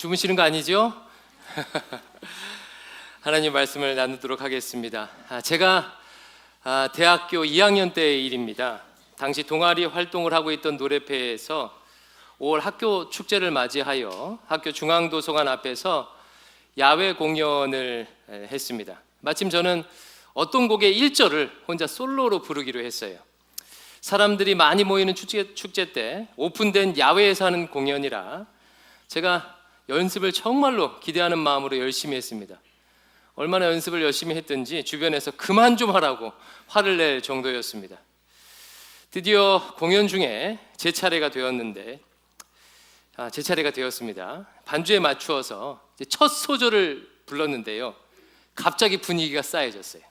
주무시는 거 아니죠? 하나님 말씀을 나누도록 하겠습니다. 제가 대학교 2학년 때의 일입니다. 당시 동아리 활동을 하고 있던 노래패에서 5월 학교 축제를 맞이하여 학교 중앙도서관 앞에서 야외 공연을 했습니다. 마침 저는 어떤 곡의 1절을 혼자 솔로로 부르기로 했어요. 사람들이 많이 모이는 축제 때 오픈된 야외에서 하는 공연이라 제가 연습을 정말로 기대하는 마음으로 열심히 했습니다. 얼마나 연습을 열심히 했든지 주변에서 그만 좀 하라고 화를 낼 정도였습니다. 드디어 공연 중에 제 차례가 되었습니다. 반주에 맞추어서 첫 소절을 불렀는데요. 갑자기 분위기가 싸해졌어요.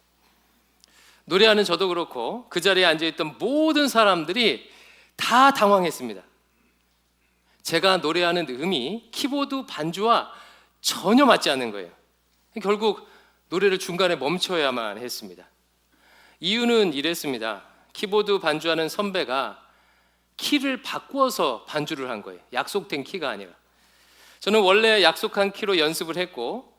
노래하는 저도 그렇고 그 자리에 앉아있던 모든 사람들이 다 당황했습니다. 제가 노래하는 음이 키보드 반주와 전혀 맞지 않는 거예요. 결국 노래를 중간에 멈춰야만 했습니다. 이유는 이랬습니다. 키보드 반주하는 선배가 키를 바꾸어서 반주를 한 거예요. 약속된 키가 아니라. 저는 원래 약속한 키로 연습을 했고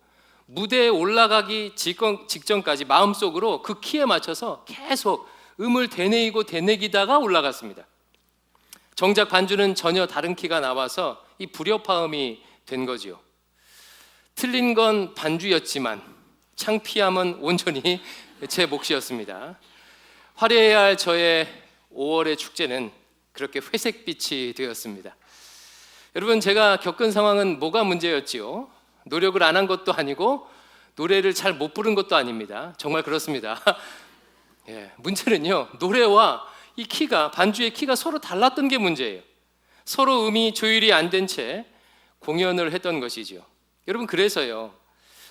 무대에 올라가기 직전까지 마음속으로 그 키에 맞춰서 계속 음을 되뇌이고 되뇌기다가 올라갔습니다. 정작 반주는 전혀 다른 키가 나와서 이 불협화음이 된 거지요. 틀린 건 반주였지만 창피함은 온전히 제 몫이었습니다. 화려해야 할 저의 5월의 축제는 그렇게 회색빛이 되었습니다. 여러분, 제가 겪은 상황은 뭐가 문제였지요? 노력을 안 한 것도 아니고 노래를 잘 못 부른 것도 아닙니다. 정말 그렇습니다. 문제는요, 노래와 이 키가, 반주의 키가 서로 달랐던 게 문제예요. 서로 음이 조율이 안 된 채 공연을 했던 것이지요. 여러분, 그래서요,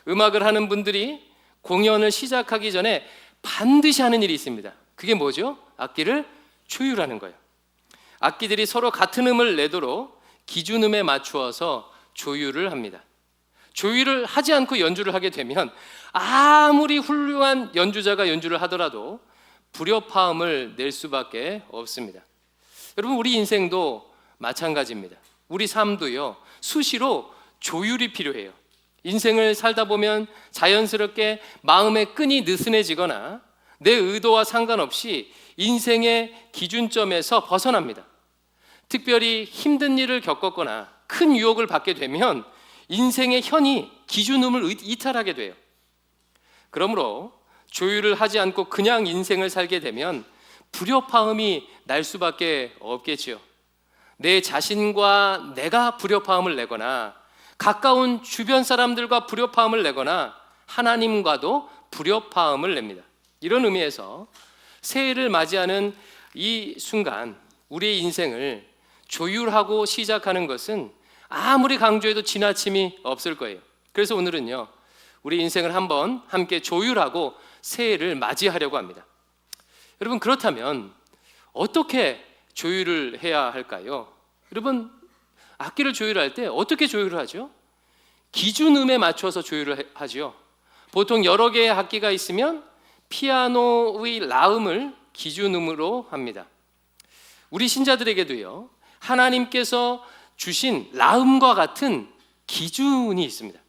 음악을 하는 분들이 공연을 시작하기 전에 반드시 하는 일이 있습니다. 그게 뭐죠? 악기를 조율하는 거예요. 악기들이 서로 같은 음을 내도록 기준음에 맞추어서 조율을 합니다. 조율을 하지 않고 연주를 하게 되면 아무리 훌륭한 연주자가 연주를 하더라도 불협화음을 낼 수밖에 없습니다. 여러분, 우리 인생도 마찬가지입니다. 우리 삶도요, 수시로 조율이 필요해요. 인생을 살다 보면 자연스럽게 마음의 끈이 느슨해지거나 내 의도와 상관없이 인생의 기준점에서 벗어납니다. 특별히 힘든 일을 겪었거나 큰 유혹을 받게 되면 인생의 현이 기준음을 이탈하게 돼요. 그러므로 조율을 하지 않고 그냥 인생을 살게 되면 불협화음이 날 수밖에 없겠지요. 내 자신과 내가 불협화음을 내거나 가까운 주변 사람들과 불협화음을 내거나 하나님과도 불협화음을 냅니다. 이런 의미에서 새해를 맞이하는 이 순간 우리의 인생을 조율하고 시작하는 것은 아무리 강조해도 지나침이 없을 거예요. 그래서 오늘은요, 우리 인생을 한번 함께 조율하고 새해를 맞이하려고 합니다. 여러분, 그렇다면 어떻게 조율을 해야 할까요? 여러분, 악기를 조율할 때 어떻게 조율을 하죠? 기준음에 맞춰서 조율을 하죠. 보통 여러 개의 악기가 있으면 피아노의 라음을 기준음으로 합니다. 우리 신자들에게도요, 하나님께서 주신 라음과 같은 기준이 있습니다.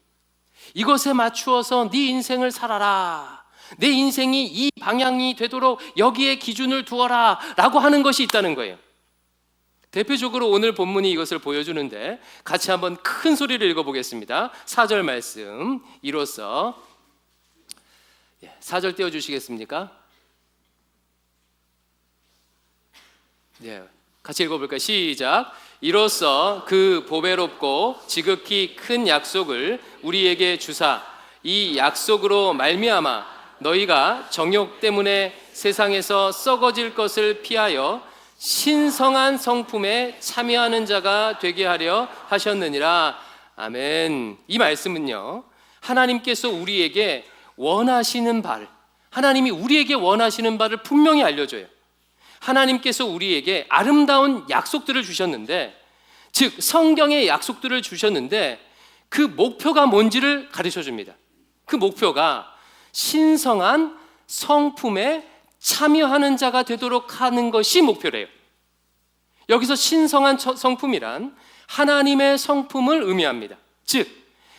이것에 맞추어서 네 인생을 살아라, 내 인생이 이 방향이 되도록 여기에 기준을 두어라 라고 하는 것이 있다는 거예요. 대표적으로 오늘 본문이 이것을 보여주는데 같이 한번 큰 소리를 읽어보겠습니다. 4절 말씀, 이로써 4절 띄워주시겠습니까? 같이 읽어볼까요? 시작. 이로써 그 보배롭고 지극히 큰 약속을 우리에게 주사 이 약속으로 말미암아 너희가 정욕 때문에 세상에서 썩어질 것을 피하여 신성한 성품에 참여하는 자가 되게 하려 하셨느니라. 아멘. 이 말씀은요, 하나님께서 우리에게 원하시는 바를, 하나님이 우리에게 원하시는 바를 분명히 알려줘요. 하나님께서 우리에게 아름다운 약속들을 주셨는데, 즉 성경의 약속들을 주셨는데 그 목표가 뭔지를 가르쳐 줍니다. 그 목표가 신성한 성품에 참여하는 자가 되도록 하는 것이 목표래요. 여기서 신성한 성품이란 하나님의 성품을 의미합니다. 즉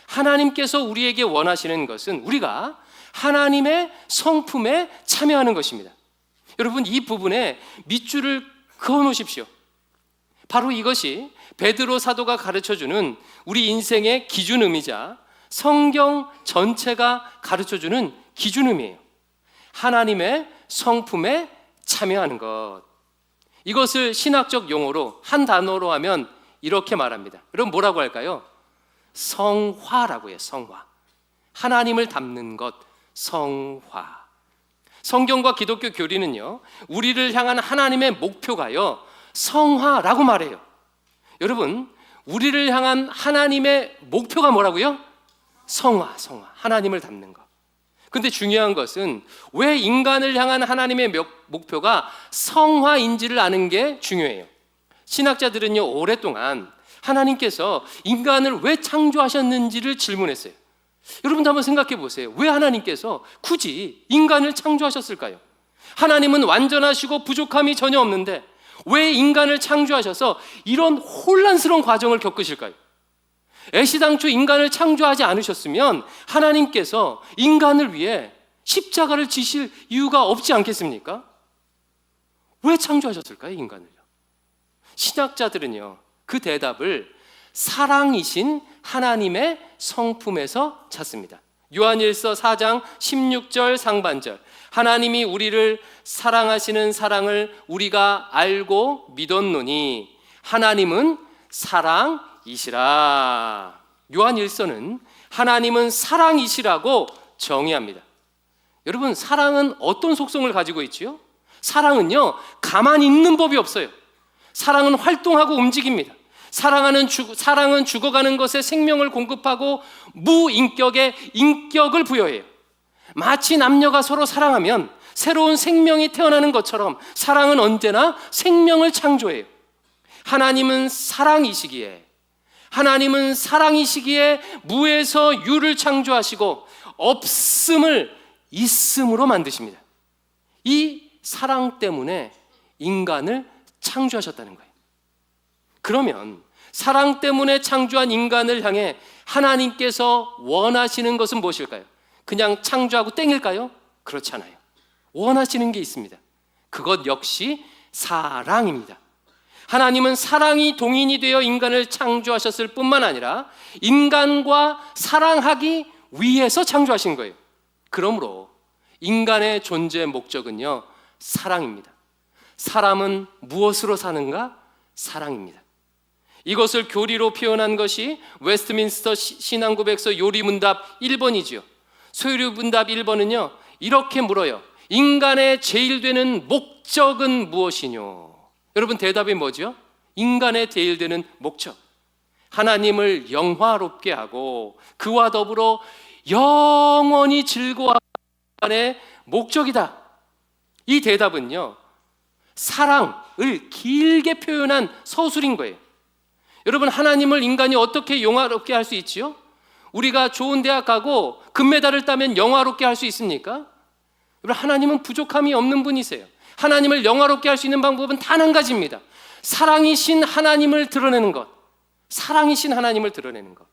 하나님께서 우리에게 원하시는 것은 우리가 하나님의 성품에 참여하는 것입니다. 여러분, 이 부분에 밑줄을 그어 놓으십시오. 바로 이것이 베드로 사도가 가르쳐주는 우리 인생의 기준음이자 성경 전체가 가르쳐주는 기준음이에요. 하나님의 성품에 참여하는 것. 이것을 신학적 용어로 한 단어로 하면 이렇게 말합니다. 여러분, 뭐라고 할까요? 성화라고 해요. 성화. 하나님을 닮는 것, 성화. 성경과 기독교 교리는요, 우리를 향한 하나님의 목표가요, 성화라고 말해요. 여러분, 우리를 향한 하나님의 목표가 뭐라고요? 성화, 성화. 하나님을 닮는 것. 근데 중요한 것은 왜 인간을 향한 하나님의 목표가 성화인지를 아는 게 중요해요. 신학자들은요, 오랫동안 하나님께서 인간을 왜 창조하셨는지를 질문했어요. 여러분도 한번 생각해 보세요. 왜 하나님께서 굳이 인간을 창조하셨을까요? 하나님은 완전하시고 부족함이 전혀 없는데 왜 인간을 창조하셔서 이런 혼란스러운 과정을 겪으실까요? 애시당초 인간을 창조하지 않으셨으면 하나님께서 인간을 위해 십자가를 지실 이유가 없지 않겠습니까? 왜 창조하셨을까요, 인간을요? 신학자들은요, 그 대답을 사랑이신 하나님의 성품에서 찾습니다. 요한일서 4장 16절 상반절, 하나님이 우리를 사랑하시는 사랑을 우리가 알고 믿었노니 하나님은 사랑이시라. 요한일서는 하나님은 사랑이시라고 정의합니다. 여러분, 사랑은 어떤 속성을 가지고 있지요? 사랑은요, 가만히 있는 법이 없어요. 사랑은 활동하고 움직입니다. 사랑은 죽어가는 것에 생명을 공급하고 무인격에 인격을 부여해요. 마치 남녀가 서로 사랑하면 새로운 생명이 태어나는 것처럼 사랑은 언제나 생명을 창조해요. 하나님은 사랑이시기에 무에서 유를 창조하시고 없음을 있음으로 만드십니다. 이 사랑 때문에 인간을 창조하셨다는 거예요. 그러면 사랑 때문에 창조한 인간을 향해 하나님께서 원하시는 것은 무엇일까요? 그냥 창조하고 땡일까요? 그렇지 않아요. 원하시는 게 있습니다. 그것 역시 사랑입니다. 하나님은 사랑이 동인이 되어 인간을 창조하셨을 뿐만 아니라 인간과 사랑하기 위해서 창조하신 거예요. 그러므로 인간의 존재 목적은요, 사랑입니다. 사람은 무엇으로 사는가? 사랑입니다. 이것을 교리로 표현한 것이 웨스트민스터 신앙고백서 요리문답 1번이지요. 소요리문답 1번은요, 이렇게 물어요. 인간의 제일 되는 목적은 무엇이뇨? 여러분, 대답이 뭐죠? 인간의 제일 되는 목적, 하나님을 영화롭게 하고 그와 더불어 영원히 즐거워하는 인간의 목적이다. 이 대답은요, 사랑을 길게 표현한 서술인 거예요. 여러분, 하나님을 인간이 어떻게 영화롭게 할 수 있지요? 우리가 좋은 대학 가고 금메달을 따면 영화롭게 할 수 있습니까? 여러분, 하나님은 부족함이 없는 분이세요. 하나님을 영화롭게 할 수 있는 방법은 단 한 가지입니다. 사랑이신 하나님을 드러내는 것. 사랑이신 하나님을 드러내는 것.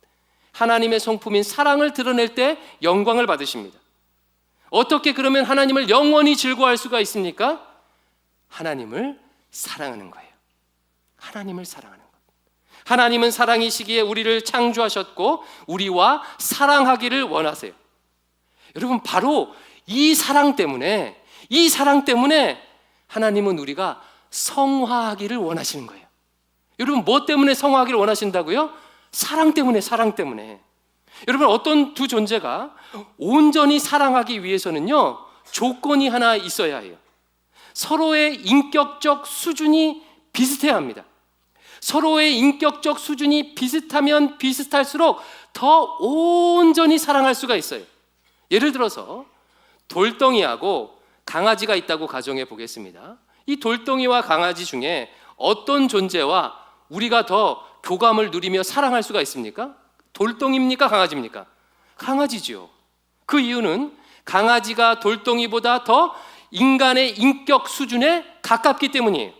하나님의 성품인 사랑을 드러낼 때 영광을 받으십니다. 어떻게 그러면 하나님을 영원히 즐거워할 수가 있습니까? 하나님을 사랑하는 거예요. 하나님을 사랑하는 것. 하나님은 사랑이시기에 우리를 창조하셨고 우리와 사랑하기를 원하세요. 여러분, 바로 이 사랑 때문에 하나님은 우리가 성화하기를 원하시는 거예요. 여러분, 뭐 때문에 성화하기를 원하신다고요? 사랑 때문에. 여러분, 어떤 두 존재가 온전히 사랑하기 위해서는요, 조건이 하나 있어야 해요. 서로의 인격적 수준이 비슷해야 합니다. 서로의 인격적 수준이 비슷하면 비슷할수록 더 온전히 사랑할 수가 있어요. 예를 들어서 돌덩이하고 강아지가 있다고 가정해 보겠습니다. 이 돌덩이와 강아지 중에 어떤 존재와 우리가 더 교감을 누리며 사랑할 수가 있습니까? 돌덩이입니까? 강아지입니까? 강아지죠. 그 이유는 강아지가 돌덩이보다 더 인간의 인격 수준에 가깝기 때문이에요.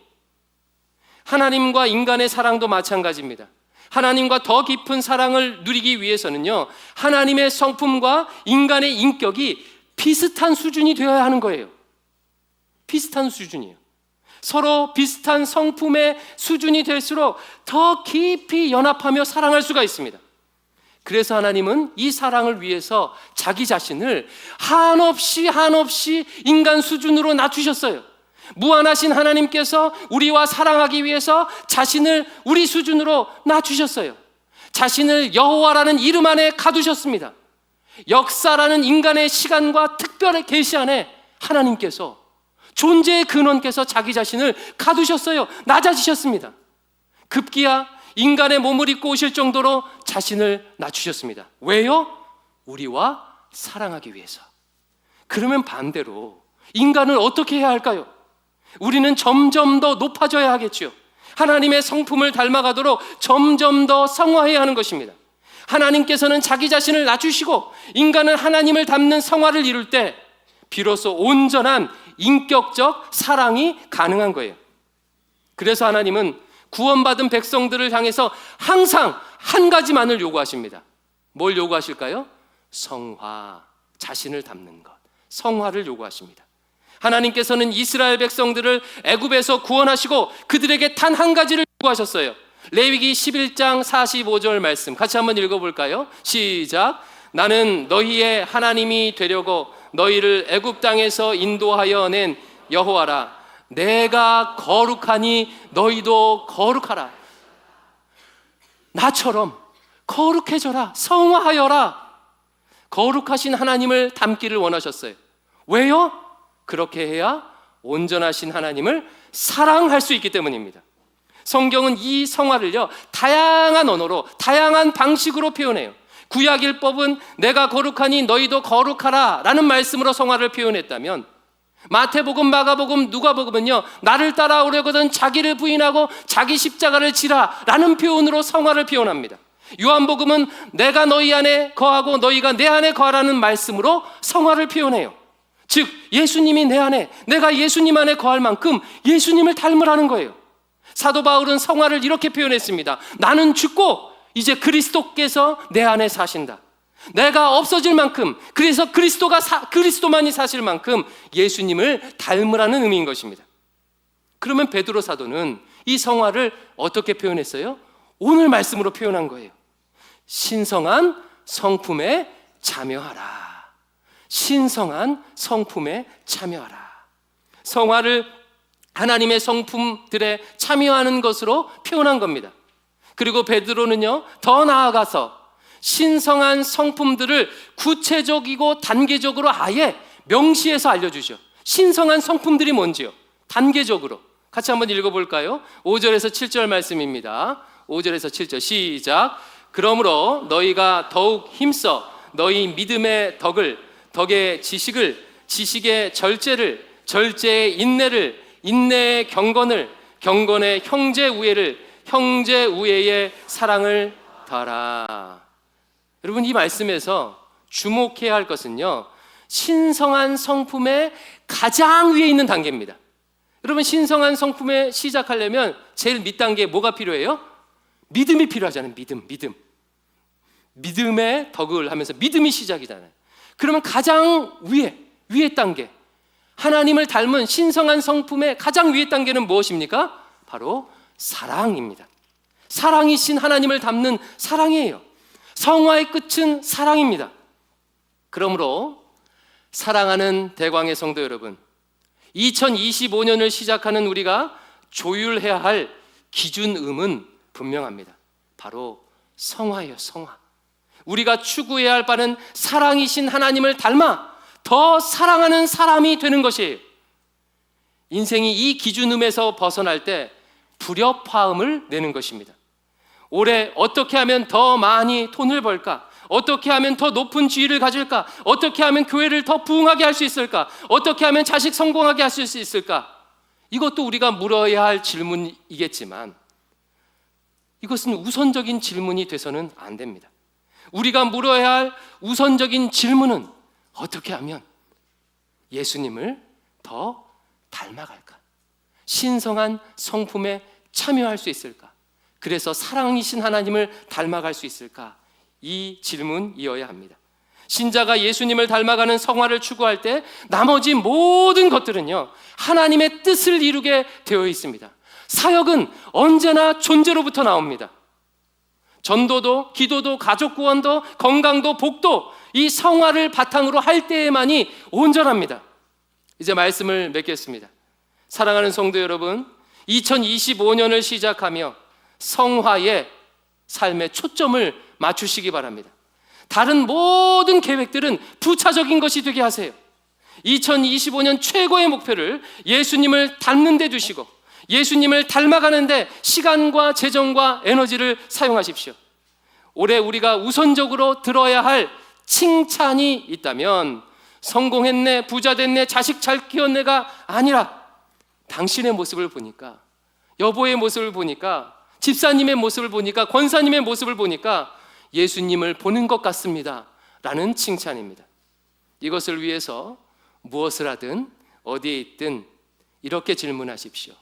하나님과 인간의 사랑도 마찬가지입니다. 하나님과 더 깊은 사랑을 누리기 위해서는요, 하나님의 성품과 인간의 인격이 비슷한 수준이 되어야 하는 거예요. 비슷한 수준이에요. 서로 비슷한 성품의 수준이 될수록 더 깊이 연합하며 사랑할 수가 있습니다. 그래서 하나님은 이 사랑을 위해서 자기 자신을 한없이 인간 수준으로 낮추셨어요. 무한하신 하나님께서 우리와 사랑하기 위해서 자신을 우리 수준으로 낮추셨어요. 자신을 여호와라는 이름 안에 가두셨습니다. 역사라는 인간의 시간과 특별의 계시 안에 하나님께서, 존재의 근원께서 자기 자신을 가두셨어요. 낮아지셨습니다. 급기야 인간의 몸을 입고 오실 정도로 자신을 낮추셨습니다. 왜요? 우리와 사랑하기 위해서. 그러면 반대로 인간을 어떻게 해야 할까요? 우리는 점점 더 높아져야 하겠죠. 하나님의 성품을 닮아가도록 점점 더 성화해야 하는 것입니다. 하나님께서는 자기 자신을 낮추시고 인간은 하나님을 닮는 성화를 이룰 때 비로소 온전한 인격적 사랑이 가능한 거예요. 그래서 하나님은 구원받은 백성들을 향해서 항상 한 가지만을 요구하십니다. 뭘 요구하실까요? 성화, 자신을 닮는 것, 성화를 요구하십니다. 하나님께서는 이스라엘 백성들을 애굽에서 구원하시고 그들에게 단 한 가지를 요구하셨어요. 레위기 11장 45절 말씀 같이 한번 읽어볼까요? 시작. 나는 너희의 하나님이 되려고 너희를 애굽 땅에서 인도하여 낸 여호와라. 내가 거룩하니 너희도 거룩하라. 나처럼 거룩해져라, 성화하여라. 거룩하신 하나님을 닮기를 원하셨어요. 왜요? 그렇게 해야 온전하신 하나님을 사랑할 수 있기 때문입니다. 성경은 이 성화를요, 다양한 언어로, 다양한 방식으로 표현해요. 구약일법은 내가 거룩하니 너희도 거룩하라 라는 말씀으로 성화를 표현했다면, 마태복음, 마가복음, 누가복음은요, 나를 따라오려거든 자기를 부인하고 자기 십자가를 지라 라는 표현으로 성화를 표현합니다. 요한복음은 내가 너희 안에 거하고 너희가 내 안에 거하라는 말씀으로 성화를 표현해요. 즉 예수님이 내 안에, 내가 예수님 안에 거할 만큼 예수님을 닮으라는 거예요. 사도 바울은 성화를 이렇게 표현했습니다. 나는 죽고 이제 그리스도께서 내 안에 사신다. 내가 없어질 만큼, 그래서 그리스도만이 사실 만큼 예수님을 닮으라는 의미인 것입니다. 그러면 베드로 사도는 이 성화를 어떻게 표현했어요? 오늘 말씀으로 표현한 거예요. 신성한 성품에 참여하라. 신성한 성품에 참여하라. 성화를 하나님의 성품들에 참여하는 것으로 표현한 겁니다. 그리고 베드로는요, 더 나아가서 신성한 성품들을 구체적이고 단계적으로 아예 명시해서 알려주죠. 신성한 성품들이 뭔지요? 단계적으로 같이 한번 읽어볼까요? 5절에서 7절 말씀입니다. 5절에서 7절 시작. 그러므로 너희가 더욱 힘써 너희 믿음의 덕을, 덕의 지식을, 지식의 절제를, 절제의 인내를, 인내의 경건을, 경건의 형제 우애를, 형제 우애의 사랑을 더하라. 여러분, 이 말씀에서 주목해야 할 것은요, 신성한 성품의 가장 위에 있는 단계입니다. 여러분, 신성한 성품에 시작하려면 제일 밑단계에 뭐가 필요해요? 믿음이 필요하잖아요. 믿음. 믿음의 덕을 하면서 믿음이 시작이잖아요. 그러면 가장 위에 단계, 하나님을 닮은 신성한 성품의 가장 위에 단계는 무엇입니까? 바로 사랑입니다. 사랑이신 하나님을 닮는 사랑이에요. 성화의 끝은 사랑입니다. 그러므로 사랑하는 대광의 성도 여러분, 2025년을 시작하는 우리가 조율해야 할 기준음은 분명합니다. 바로 성화예요. 성화. 우리가 추구해야 할 바는 사랑이신 하나님을 닮아 더 사랑하는 사람이 되는 것이에요. 인생이 이 기준음에서 벗어날 때 불협화음을 내는 것입니다. 올해 어떻게 하면 더 많이 돈을 벌까? 어떻게 하면 더 높은 지위를 가질까? 어떻게 하면 교회를 더 부흥하게 할 수 있을까? 어떻게 하면 자식 성공하게 할 수 있을까? 이것도 우리가 물어야 할 질문이겠지만 이것은 우선적인 질문이 돼서는 안 됩니다. 우리가 물어야 할 우선적인 질문은 어떻게 하면 예수님을 더 닮아갈까? 신성한 성품에 참여할 수 있을까? 그래서 사랑이신 하나님을 닮아갈 수 있을까? 이 질문이어야 합니다. 신자가 예수님을 닮아가는 성화를 추구할 때 나머지 모든 것들은요, 하나님의 뜻을 이루게 되어 있습니다. 사역은 언제나 존재로부터 나옵니다. 전도도, 기도도, 가족 구원도, 건강도, 복도, 이 성화를 바탕으로 할 때에만이 온전합니다. 이제 말씀을 맺겠습니다. 사랑하는 성도 여러분, 2025년을 시작하며 성화의 삶에 초점을 맞추시기 바랍니다. 다른 모든 계획들은 부차적인 것이 되게 하세요. 2025년 최고의 목표를 예수님을 닮는 데 두시고 예수님을 닮아가는데 시간과 재정과 에너지를 사용하십시오. 올해 우리가 우선적으로 들어야 할 칭찬이 있다면 성공했네, 부자 됐네, 자식 잘 키웠네가 아니라 당신의 모습을 보니까, 여보의 모습을 보니까, 집사님의 모습을 보니까, 권사님의 모습을 보니까 예수님을 보는 것 같습니다 라는 칭찬입니다. 이것을 위해서 무엇을 하든 어디에 있든 이렇게 질문하십시오.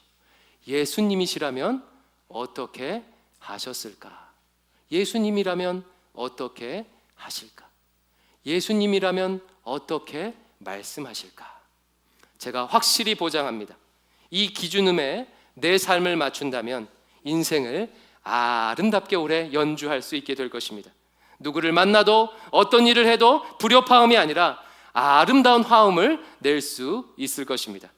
예수님이시라면 어떻게 하셨을까? 예수님이라면 어떻게 하실까? 예수님이라면 어떻게 말씀하실까? 제가 확실히 보장합니다. 이 기준음에 내 삶을 맞춘다면 인생을 아름답게 오래 연주할 수 있게 될 것입니다. 누구를 만나도 어떤 일을 해도 불협화음이 아니라 아름다운 화음을 낼 수 있을 것입니다.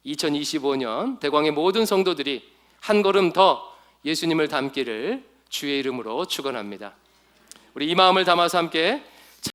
2025년 대광의 모든 성도들이 한 걸음 더 예수님을 닮기를 주의 이름으로 축원합니다. 우리 이 마음을 담아서 함께